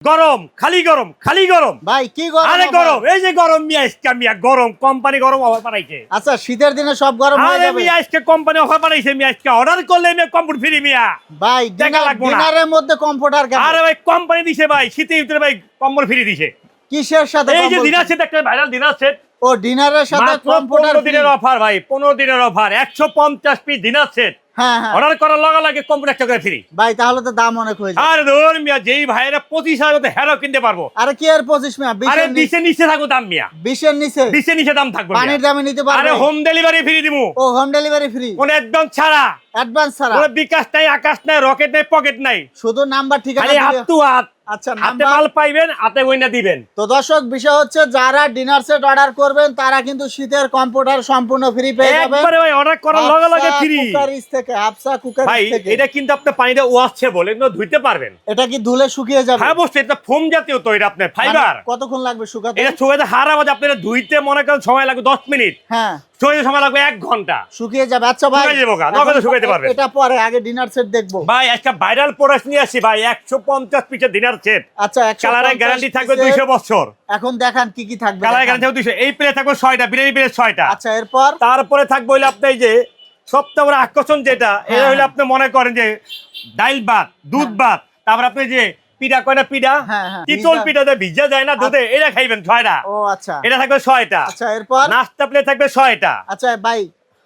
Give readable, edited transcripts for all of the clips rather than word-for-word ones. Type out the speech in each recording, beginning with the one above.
গরম খালি গরম খালি গরম ভাই কি গরম আরে আবার? গরম এই যে গরম মিয়া আজকে মিয়া গরম কোম্পানি গরম অফার বানাইছে আচ্ছা শীতের দিনে সব গরম হয়ে আরে যাবে মিয়া আজকে কোম্পানি অফার বানাইছে মিয়া আজকে অর্ডার করলে মিয়া কম্পিউটার ফ্রি মিয়া ভাই টাকা লাগবে না। ডিনারের মধ্যে কমফোর্টার কেন আরে ভাই কোম্পানি দিছে ভাই শীতের ভিতরে ভাই কম্বল ফ্রি দিছে কিসের সাথে এই যে কম্বল? ডিনার সেট একটা ভাইরাল ডিনার সেট ও ডিনারের সাথে মাত্র কমফোর্টার 15 দিনের অফার ভাই 15 দিনের অফার 150 পিস ডিনার সেট হ্যাঁ হ্যাঁ অর্ডার করার লগে লগে কম্পিউটার একটা করে ফ্রি ভাই তাহলে তো দাম অনেক হয়ে যাবে আরে ধর মিয়া যেই ভাইরা 25,000 হেরো কিনতে পারবো আরে কি আর 25 মিয়া আরে 20 দিছে নিচে থাকো দাম মিয়া 20 এর নিচে দিছে নিচে দাম থাকবে মিয়া। পানির দামে নিতে আরে পারবে হোম ডেলিভারি ফ্রি দিমু ও হোম ডেলিভারি ফ্রি কোন একদম ছাড়া অ্যাডভান্স ছাড়া কোন বিকাশ নাই আকাশ নাই রকেট নাই পকেট নাই শুধু নাম্বার ঠিকানা খালি হাত দিলে টু হাত আচ্ছা হাতে নাম্বার মাল পাইবেন হাতে বইনা দিবেন তো দর্শক বিষয় হচ্ছে যারা ডিনার সেট অর্ডার করবেন তারা কিন্তু শীতের কম্পিউটার সম্পূর্ণ ফ্রি পেয়ে যাবেন একবারে ভাই অর্ডার করার লগে লগে ফ্রি কুকারিজ থেকে হাফসা ভাই কুকারিজ থেকে এটা কিন্তু আপনি পানিটা ওয়াশছে বলে এগুলো ধুইতে পারবেন এটা কি ধুলে শুকিয়ে যাবে হ্যাঁ অবশ্যই এটা ফোম জাতীয় তো এটা আপনার ফাইবার মানে কতক্ষণ লাগবে শুকাতে এটা ছুঁয়ে হারা বাজে আপনার ধুইতে মনে করেন সময় লাগবে 10 মিনিট হ্যাঁ ছুঁয়ে সময় লাগবে 1 ঘন্টা শুকিয়ে যাবে আচ্ছা ভাই শুকিয়ে যাবো গা, এখন নগদে শুকাইতে পারবেন। এটা পরে আগে ডিনার সেট দেখবো ভাই একটা ভাইরাল প্রোডাক্ট নিয়ে আসি ভাই 150 পিসের ডিনার সেট আচ্ছা 150 কালারের গ্যারান্টি থাকবে পিসের। 200 বছর এখন দেখান কি কি থাকবে কালারের দেখান। গ্যারান্টি থাকবে 200 এই প্লেট থাকবে 6টা বিরিয়ানি প্লেট 6টা আচ্ছা এরপর তারপরে থাকবে হইলে আপনি এই যে সবচেয়ে বড় আকর্ষণ যেটা এটা হইলে আপনি মনে করেন যে ডাইল ভাত দুধ ভাত তারপর আপনি যে পিঠা কয়না পিঠা হ্যাঁ, হ্যাঁ, চিতল ভিজা। পিঠাতে ভিজা যায় না দুধে এটা খাইবেন 6টা ও আচ্ছা এটা থাকবে 6টা আচ্ছা এরপর নাস্তা প্লেট থাকবে 6টা আচ্ছা ভাই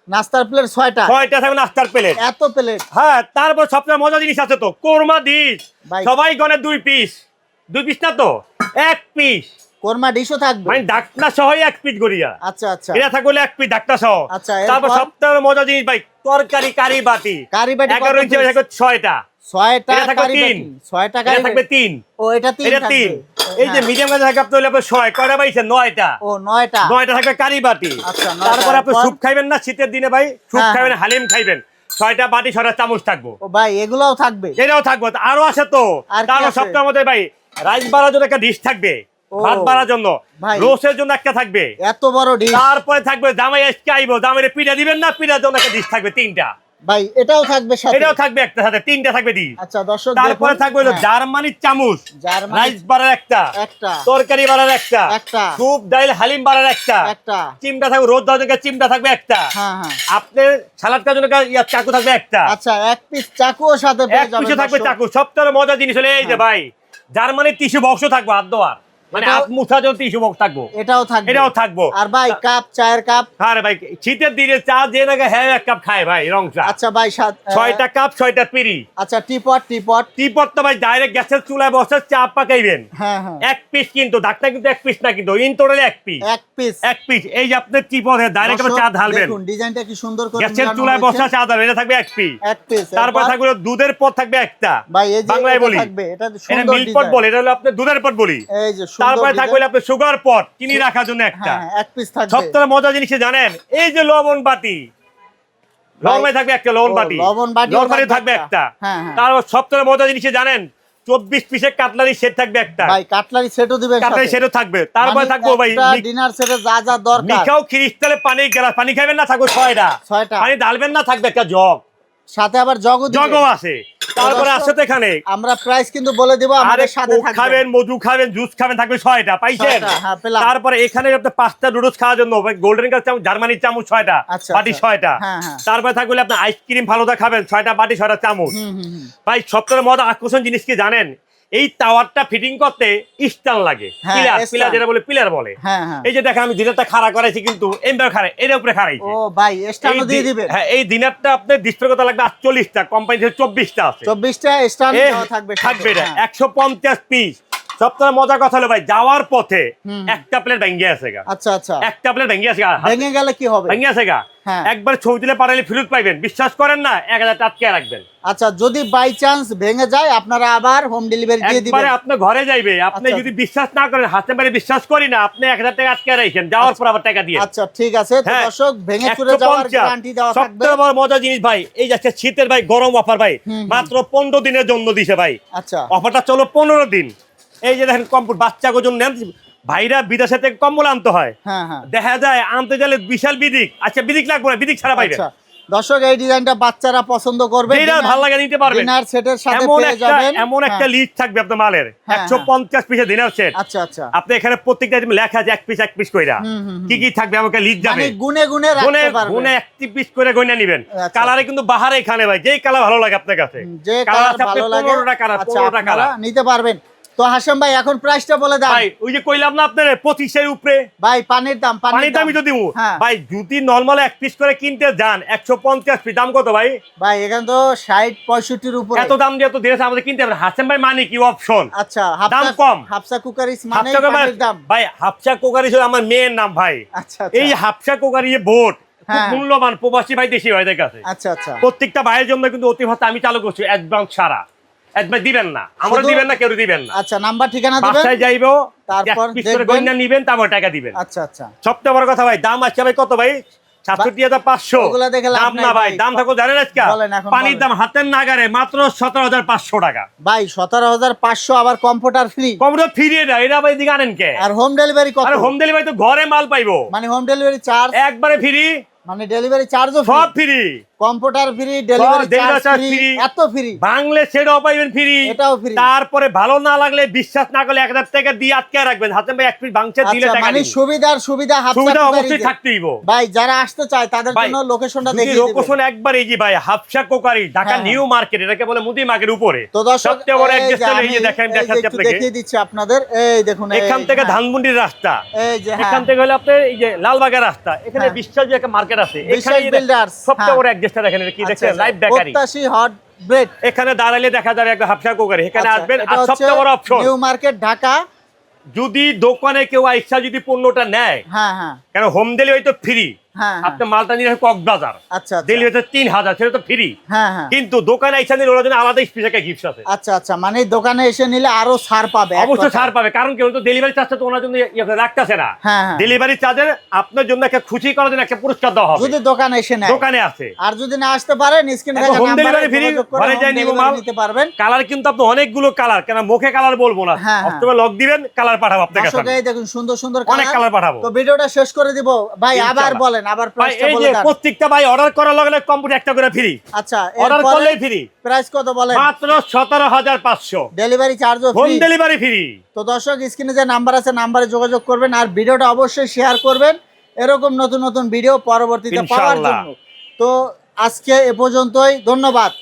নাস্তার প্লেট 6টা 6টা থাকবে নাস্তার প্লেট এত প্লেট হ্যাঁ তারপর সবচেয়ে মজা জিনিস আছে তো কোরমা ডিশ ভাই। সবাই গনে 2 পিস 2 পিস না তো 1 পিস কোরমা ডিশও থাকবে মানে ডাকনা সহ 1 পিস গড়িয়া আচ্ছা আচ্ছা এটা থাকলে 1 পিস ডাকনা সহ আচ্ছা, তারপর এরপর? সবচেয়ে মজা জিনিস ভাই তরকারি কারি বাটি কারি বাটি 11 ইঞ্চি থাকবে 6টা 6টা এটা থাকবে কারি তিন। বাটি 6টা এটা কারি থাকবে বাটি 3 ও এটা 3 এটা 3 এই যে মিডিয়াম গাছে থাকে আপনি হলে আপনার 6 কয়টা পাইছে 9টা ও 9টা 9টা থাকবে কারি বাটি আচ্ছা, 9টা, তারপর আপনি এরপর? স্যুপ খাইবেন না শীতের দিনে ভাই স্যুপ হ্যাঁ, খাইবেন হালিম খাইবেন 6টা বাটি 6টা চামচ থাকবো ও ভাই এগুলাও থাকবে এটাও থাকবো আরো আছে তো আর কি তারপর আছে? সপ্তাহের মধ্যে ভাই রাইস বাড়ার জন্য একটা ডিশ থাকবে ও, ভাত বাড়ার জন্য ভাই। রোস্টের জন্য একটা থাকবে এত বড় ডিশ তারপরে থাকবে জামাই আজকে আইবো জামাইরে পিঠা দিবেন না পিঠার জন্য একটা ডিশ থাকবে 3টা ভাই এটাও থাকবে সাথে এটাও থাকবে একটা সাথে 3টা থাকবে ডিশ আচ্ছা দর্শক তারপরে দেখুন, থাকবে হলো হ্যাঁ, জার্মানির চামচ জার্মানি রাইস বাড়ার একটা একটা তরকারি বাড়ার একটা একটা স্যুপ ডাইল হালিম বাড়ার একটা একটা চিমটা থাকবে রোদ দেওয়ার জন্য চিমটা থাকবে একটা হ্যাঁ হ্যাঁ আপনার সালাদ কাটার জন্য ইয়া চাকু থাকবে একটা আচ্ছা এক পিস চাকুও সাথে পেয়ে এক যাবেন পিছু থাকবে দর্শক। চাকু সবচেয়ে মজা জিনিস হলো এই যে হ্যাঁ। ভাই জার্মানির টিস্যু বক্স থাকবে হাত দেওয়ার মানে এটাও- হাত মুছার জন্য টিস্যু বক্স থাকবো এটাও থাকবে এটাও থাকবো আর ভাই কাপ চায়ের কাপ আরে ভাই শীতের দিনে চা যে নাকি হ্যাঁ 1 কাপ খায় ভাই রং চা আচ্ছা ভাই 6টা কাপ 6টা পিরি আচ্ছা টিপট টিপট তো ভাই ডাইরেক্ট গ্যাসের চুলায় বসে চা পাকাইবেন হ্যাঁ হ্যাঁ 1 পিস কিন্তু ডাক্তার কিন্তু 1 পিস না কিন্তু ইন টোটালি 1 পিস এক পিস 1 পিস এই যে আপনি টিপটে ডাইরেক্ট চা ঢালবেন দেখুন ডিজাইনটা কি সুন্দর করে গ্যাসের মিলানো চুলায় হয়েছে। বসা চা ঢালবেন এটা থাকবে 1 পিস এক পিস তারপর থাকবে হলো দুধের পট থাকবে একটা ভাই এই যে বাংলায় এটা বলি থাকবে এটা এটা সুন্দর মিল্ক পট ডিজাইন বলে এটা হলো আপনার দুধের পট বলি এই যে সুন্দর তারপরে থাকবে ডিজাইন। হলো আপনার সুগার পট চিনি রাখার জন্য একটা হ্যাঁ হ্যাঁ, এক পিস থাকবে সবথেকে মজা জিনিস কি জানেন এই যে লবণ বাটি লবণে থাকবে একটা লবণ ও, বাটি লবণ বাটিও লবণ বাটি থাকবে থাকবে একটা। একটা হ্যাঁ, হ্যাঁ। তারপর সবথেকে মজা জিনিস কি জানেন 24 পিসের কাটলারি সেট থাকবে একটা ভাই কাটলারি সেটও দিবেন কাটলারি সেটও থাকবে তারপরে থাকবে ভাই ডিনার সেটে যা যা দরকার মিখাও ক্রিস্টালে পানি গ্লাস পানি খাবেন না থাকবে 6টা 6টা পানি ঢালবেন না থাকবে একটা জগ সাথে আবার জগও দিবেন জগও আছে তারপরে আছে তো এখানে আমরা প্রাইস কিন্তু বলে দিব আরে আমাদের সাথে কোক থাকবে খাবেন মধু খাবেন জুস খাবেন থাকবে 6টা পাইছেন 6টা, হ্যাঁ, পেলাম। তারপরে এখানে আপনি 5টা নুডলস খাওয়ার জন্য গোল্ডেন কাপ চামচ জার্মানির চামচ 6টা আচ্ছা, বাটি আচ্ছা। 6টা হ্যাঁ, হ্যাঁ। তারপরে থাকবে আপনি আইসক্রিম ফালুদা খাবেন 6টা বাটি 6টা চামচ হুম, হুম, হুম। ভাই সবথেকে মজা আকর্ষণ জিনিস কি জানেন এই টাওয়ারটা ফিটিং করতে স্টান লাগে হ্যাঁ, পিলার স্টান। পিলার যেটা বলে পিলার বলে হ্যাঁ হ্যাঁ এই যে দেখেন আমি দিনারটা খাড়া করাইছি কিন্তু এইভাবে খাড়া এর উপরে খাড়াইছি ও ভাই স্ট্যান্ডও এই দিয়ে দিবেন হ্যাঁ এই দিনারটা আপনার ডিসপ্লে কত লাগবে 48টা কোম্পানি 24টা আছে 24টা স্ট্যান্ড এ, দেওয়া থাকবে সাথে, থাকবে এটা হ্যাঁ। 150 পিস সবথেকে মজার কথা হলো ভাই যাওয়ার পথে হুম। একটা প্লেট ভেঙে আছে গা আচ্ছা আচ্ছা একটা প্লেট ভেঙে আছে গা ভেঙে গেলে কি হবে ভেঙে আছে গা হ্যাঁ। একবার ছবি দিলে পাঠালে ফেরত পাইবেন বিশ্বাস করেন না 1000 টাকা রাখবেন আচ্ছা যদি বাই চান্স ভেঙে যায় আপনারা আবার হোম ডেলিভারি দিয়ে দিবেন একবারে আপনার ঘরে যাইবে আপনি আচ্ছা। যদি বিশ্বাস না করেন হাতে পারে বিশ্বাস করি না আপনি 1000 টাকা আটকে রাখেন যাওয়ার পর আবার টাকা দিয়ে আচ্ছা ঠিক আছে তো হ্যাঁ, দর্শক ভেঙে চুরে যাওয়ার গ্যারান্টি দেওয়া থাকবে সবথেকে বড় মজা জিনিস ভাই এই যাচ্ছে শীতের ভাই গরম অফার ভাই হুম। মাত্র 15 দিনের জন্য দিছে ভাই আচ্ছা অফারটা চলো 15 দিন এই যে দেখেন কম্পিউটার বাচ্চাকে জন্য নেন ভাইরা বিদেশে থেকে কম্বল আনতে হয় হ্যাঁ হ্যাঁ দেখা যায় আনতে গেলে বিশাল বিদিক আচ্ছা বিদিক লাগবে না বিদিক ছাড়া পাইবেন আচ্ছা দর্শক এই ডিজাইনটা বাচ্চারা পছন্দ করবে, যেটা ভালো লাগে নিতে পারবেন। ডিনার সেটের সাথে এমন পেয়ে একটা যাবেন। এমন একটা লিস্ট থাকবে আপনার মালের, হ্যাঁ, 150 পিসের ডিনার সেট। আচ্ছা আচ্ছা, আপনি এখানে প্রত্যেকটা আইটেম লেখা আছে এক পিস কইরা, কি কি থাকবে আমাকে লিস্ট যাবে, মানে গুনে গুনে গুনে রাখতে পারবেন। গুনে 1 পিস করে গয়না নেবেন। আচ্ছা। কালারে কিন্তু বাহারে এখানে ভাই, যেই কালার ভালো লাগে আপনার কাছে, যে কালার কালার আছে আপনি ভালো লাগে 15টা কালার, আচ্ছা 15টা আপনারা কালার নিতে পারবেন। তো হাশেম ভাই এখন প্রাইসটা বলে দেন ভাই। ওই যে কইলাম না আপনার 25 এর উপরে ভাই, পানির দাম, পানির দামই তো দিব হ্যাঁ। ভাই। যদি নরমাল 1 পিস করে কিনতে যান 150 পিস, দাম কত ভাই? ভাই এখানে তো 60-65 উপরে, এত দাম দিয়ে তো দিয়েছে আমাদের কিনতে হবে। হাসেম ভাই মানে কি অপশন, আচ্ছা দাম কম। হাফসা কুকারিস মানে হাফসা পানির দাম। ভাই হাফসা কোকারি ছিল আমার মেয়ের নাম ভাই। আচ্ছা আচ্ছা, এই হাফসা কোকারি বোর্ড খুব হ্যাঁ। মূল্যবান প্রবাসী ভাই দেশি ভাইদের কাছে। আচ্ছা আচ্ছা, প্রত্যেকটা ভাইয়ের জন্য কিন্তু অতি ভাতা আমি চালু করছি, অ্যাডভান্স ছাড়া। অ্যাডভান্স দিবেন না, আমরা শুধু- দিবেন না, কেউ দিবেন না। আচ্ছা নাম্বার ঠিকানা দিবেন, বাসায় যাইবো, তারপর 1 পিস করে দেখবেন। গয়না নিবেন, তারপর টাকা দিবেন। আচ্ছা আচ্ছা, সবচেয়ে বড় কথা ভাই, দাম আছে ভাই কত ভাই? 67,500। ওগুলা দেখে লাভ দাম নাই না ভাই, ভাই। দাম থাকো জানেন আজকে বলেন এখন পানির বলেন। দাম হাতের নাগারে মাত্র 17,500 টাকা। ভাই 17,500, আবার কম্পিউটার ফ্রি, কমটা ফিরিয়ে দেয়, এটা ভাই দিকে আনেন কে? আর হোম ডেলিভারি কত? আরে হোম ডেলিভারি তো ঘরে মাল পাইবো, মানে হোম ডেলিভারি চার্জ, একবারে ফ্রি, মানে ডেলিভারি চার্জও সব free, computer free, delivery delivery charge charge free, free। এত ফ্রি, বাংলে সেটাও পাইবেন ফ্রি, এটাও ফ্রি। তারপরে ভালো না লাগলে বিশ্বাস না করলে 1000 টাকা দিয়ে আটকে রাখবেন। হাতে ভাই 1 পিস ভাঙছে দিলে আচ্ছা টাকা মানে দিবেন। সুবিধার সুবিধা হাফসা সুবিধা কুকারিজে। অবশ্যই থাকতেইব ভাই যারা আসতে চায় তাদের ভাই, জন্য লোকেশনটা যদি দেখিয়ে দিবেন। লোকেশন একবার এই যে ভাই হাফসা কোকারি ঢাকা হ্যাঁ, নিউ মার্কেট, এটাকে বলে মুদি মার্কেট উপরে। তো দর্শক সবচেয়ে বড় এই যে অ্যাড্রেসটা এই যে আমি দেখেন, এই যে দেখাচ্ছি একটু আপনাকে। দেখিয়ে দিচ্ছি আপনাদের, এই দেখুন এখান এই, থেকে হ্যাঁ, ধানমন্ডির রাস্তা, এই যে এখান হ্যাঁ, থেকে হলে আপনার এই যে লালবাগের রাস্তা, এখানে হ্যাঁ। বিশ্বাস যে একটা মার্কেট আছে, বিশ্বাস এখানে এই যে builders, সবচেয়ে হ্যাঁ। বড় অ্যাড্রেসটা দেখেন, এটা কি আচ্ছা, দেখছেন? আচ্ছা, লাইভ বেকারি। 88 হট ব্রেড, এখানে দাঁড়ালে দেখা যাবে একটা হাফসা কোকারি, এখানে আচ্ছা, আসবেন। এটা আর হচ্ছে সবচেয়ে বড় অপশন, নিউ মার্কেট ঢাকা, যদি দোকানে কেউ আইসা যদি পণ্যটা নেয়, হ্যাঁ হ্যাঁ কেন হোম ডেলিভারি তো ফ্রি, হ্যাঁ, আপনি মালটা নিয়ে কক্সবাজার, আচ্ছা আচ্ছা, ডেলিভারি 3000, সেটা তো ফ্রি। হ্যাঁ হ্যাঁ, কিন্তু দোকানে আইসা নিলে ওরা জন্য আলাদা স্পেশাল গিফট আছে। আচ্ছা আচ্ছা, মানে দোকানে এসে নিলে আরো ছাড় পাবে, এক অবশ্যই কথায়। ছাড় পাবে, কারণ কেউ তো ডেলিভারি চার্জটা তো ওনার জন্য রাখতেছে না। হ্যাঁ হ্যাঁ, ডেলিভারি চার্জের আপনার জন্য একটা খুশি করার জন্য একটা পুরস্কার দেওয়া হবে, যদি দোকানে এসে নেয়। দোকানে আছে। আর যদি না আসতে পারেন স্ক্রিনে এখন থাকা home নাম্বারে delivery free, যোগাযোগ করে ঘরে home যাই নিব delivery মাল। নিতে পারবেন। কালার কিন্তু আপনি অনেকগুলো কালার, কেন মুখে কালার বলবো না, হ্যাঁ, হ্যাঁ। অক্টোবর লক দিবেন, কালার পাঠাবো আপনার কাছে। দর্শক এই দেখুন সুন্দর সুন্দর অনেক কালার। কালার পাঠাবো তো ভিডিওটা শেষ করে দিব ভাই, আবার ইনশাআল্লাহ। বলেন, আবার ভাই প্রাইসটা এই বলে যে দেন। প্রত্যেকটা ভাই অর্ডার করার লগে লগে কম্পিউটার একটা করে ফ্রি, আচ্ছা অর্ডার এরপরে করলেই ফ্রি, প্রাইস কত বলেন? মাত্র 17,500, ডেলিভারি চার্জও হোম ফ্রি। Delivery free. তো দর্শক স্ক্রিনে যে নাম্বার আছে নাম্বারে যোগাযোগ করবেন, আর ভিডিওটা অবশ্যই শেয়ার করবেন এরকম নতুন নতুন ভিডিও পরবর্তীতে পাওয়ার ইনশাআল্লাহ। জন্য। তো আজকে এ পর্যন্তই, ধন্যবাদ।